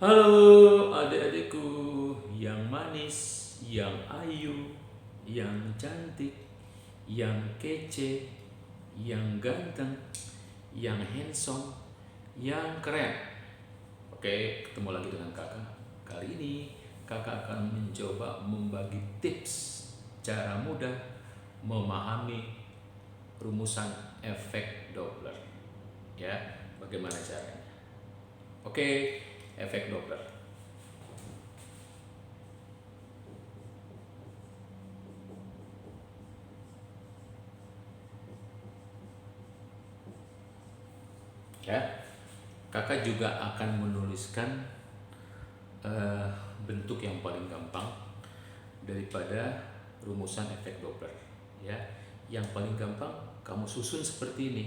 Halo adik-adikku yang manis, yang ayu, yang cantik, yang kece, yang ganteng, yang handsome, yang keren. Oke, ketemu lagi dengan kakak. Kali ini kakak akan mencoba membagi tips cara mudah memahami rumusan efek Doppler. Ya, bagaimana caranya? Oke, efek Doppler. Ya, kakak juga akan menuliskan eh, bentuk yang paling gampang daripada rumusan efek Doppler. Ya, yang paling gampang kamu susun seperti ini.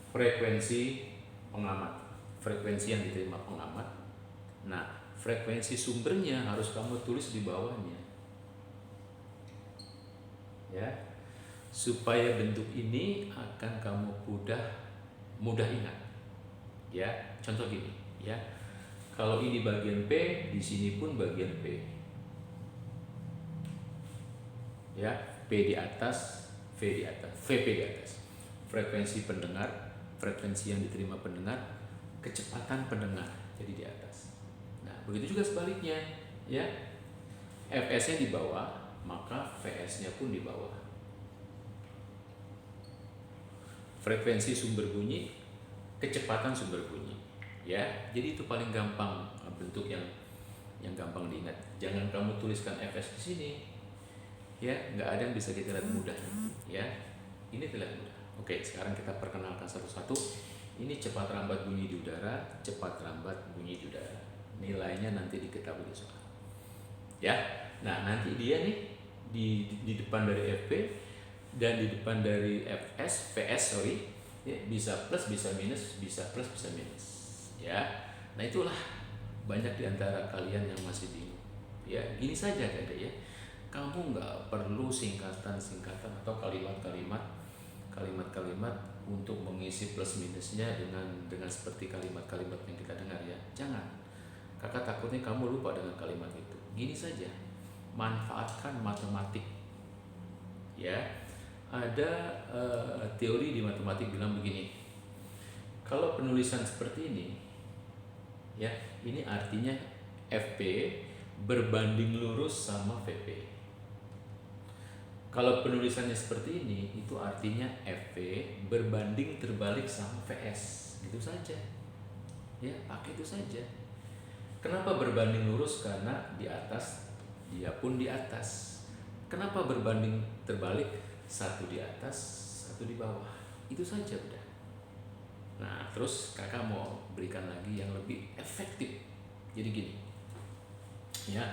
Frekuensi pengamat, frekuensi yang diterima pengamat. Nah, frekuensi sumbernya harus kamu tulis di bawahnya. Ya, supaya bentuk ini akan kamu mudah ingat. Ya, contoh gini, ya. Kalau ini bagian P, di sini pun bagian P. Ya, P di atas, V di atas, VP di atas. Frekuensi pendengar, frekuensi yang diterima pendengar, kecepatan pendengar jadi di atas. Nah, begitu juga sebaliknya, ya. Fs-nya di bawah, maka Vs-nya pun di bawah. Frekuensi sumber bunyi, kecepatan sumber bunyi. Ya, jadi itu paling gampang bentuk yang gampang diingat. Jangan kamu tuliskan Fs di sini. Ya, nggak ada yang bisa kita lihat mudah. Ya, ini terlihat mudah. Oke, sekarang kita perkenalkan satu-satu. Ini cepat rambat bunyi di udara, cepat rambat bunyi di udara. Nilainya nanti diketahui di soal. Ya, nah nanti dia nih di depan dari FP dan di depan dari VS ya, bisa plus bisa minus, bisa plus bisa minus. Ya, nah itulah banyak diantara kalian yang masih bingung. Ya, gini saja Dede ya. Kamu nggak perlu singkatan-singkatan atau kalimat-kalimat untuk mengisi plus minusnya dengan seperti kalimat-kalimat yang kita dengar ya. Jangan. Kakak takutnya kamu lupa dengan kalimat itu. Gini saja. Manfaatkan matematik. Ya. Ada teori di matematik bilang begini. Kalau penulisan seperti ini ya, ini artinya FP berbanding lurus sama VP. Kalau penulisannya seperti ini, itu artinya FP berbanding terbalik sama VS. Gitu saja. Ya, pakai itu saja. Kenapa berbanding lurus? Karena di atas, dia pun di atas. Kenapa berbanding terbalik? Satu di atas, satu di bawah. Itu saja udah. Nah, terus kakak mau berikan lagi yang lebih efektif. Jadi gini. Ya,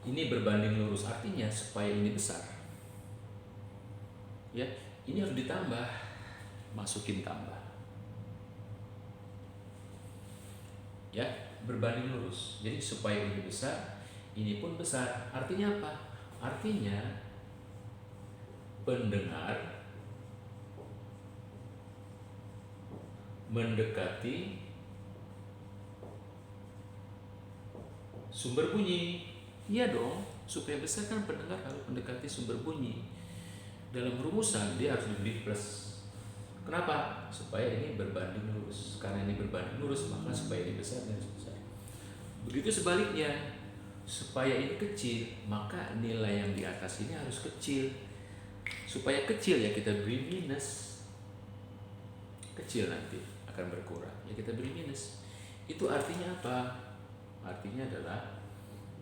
ini berbanding lurus artinya supaya ini besar. Ya, ini harus ditambah, masukin tambah. Ya, berbanding lurus. Jadi supaya ini besar, ini pun besar. Artinya apa? Artinya pendengar mendekati sumber bunyi. Iya dong, supaya besar kan pendengar harus mendekati sumber bunyi. Dalam rumusan dia harus lebih plus. Kenapa? Supaya ini berbanding lurus. Karena ini berbanding lurus, maka supaya ini besar dan besar. Begitu sebaliknya, supaya ini kecil, maka nilai yang di atas ini harus kecil. Supaya kecil ya kita beri minus. Kecil nanti akan berkurang, ya kita beri minus. Itu artinya apa? Artinya adalah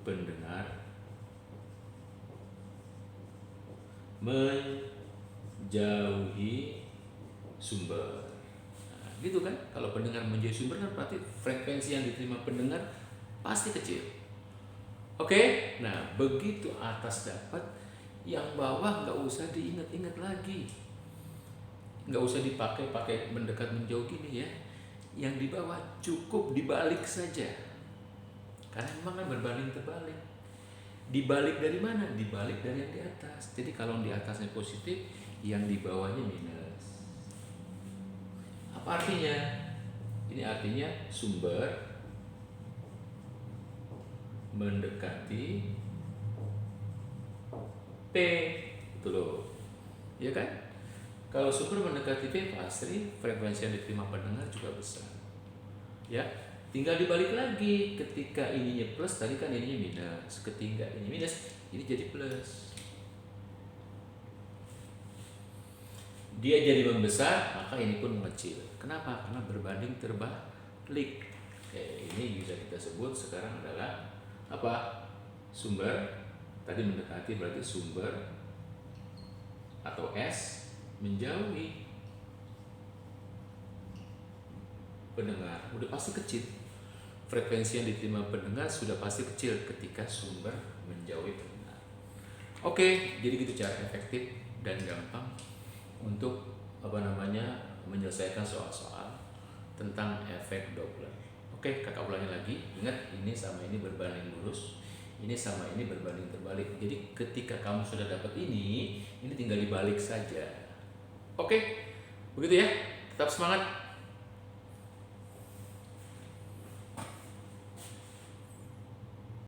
pendengar menjauhi sumber. Nah, gitu kan? Kalau pendengar menjauhi sumber kan berarti frekuensi yang diterima pendengar pasti kecil. Oke? Nah, begitu atas dapat, yang bawah nggak usah diingat-ingat lagi. Nggak usah dipakai mendekat menjauh gini ya. Yang di bawah cukup dibalik saja. Karena memang kan berbanding terbalik. Dibalik dari mana? Dibalik dari yang di atas. Jadi kalau di atasnya positif, yang di bawahnya minus. Apa artinya? Ini artinya sumber mendekati P, itu loh, ya kan? Kalau sumber mendekati P pasti frekuensi yang diterima pendengar juga besar. Ya, tinggal dibalik lagi. Ketika ininya plus, tadi kan ininya minus. Ketika ini minus, ini jadi plus. Dia jadi membesar, maka ini pun mengecil. Kenapa? Karena berbanding terbalik. Oke, ini bisa kita sebut sekarang adalah apa? Sumber. Tadi mendekati berarti sumber atau S menjauhi pendengar. Udah pasti kecil. Frekuensi yang diterima pendengar sudah pasti kecil ketika sumber menjauhi pendengar. Oke, jadi gitu cara efektif dan gampang untuk menyelesaikan soal-soal tentang efek Doppler. Oke, kakak ulangi lagi. Ingat, ini sama ini berbanding lurus, ini sama ini berbanding terbalik. Jadi ketika kamu sudah dapat ini tinggal dibalik saja. Oke, begitu ya. Tetap semangat.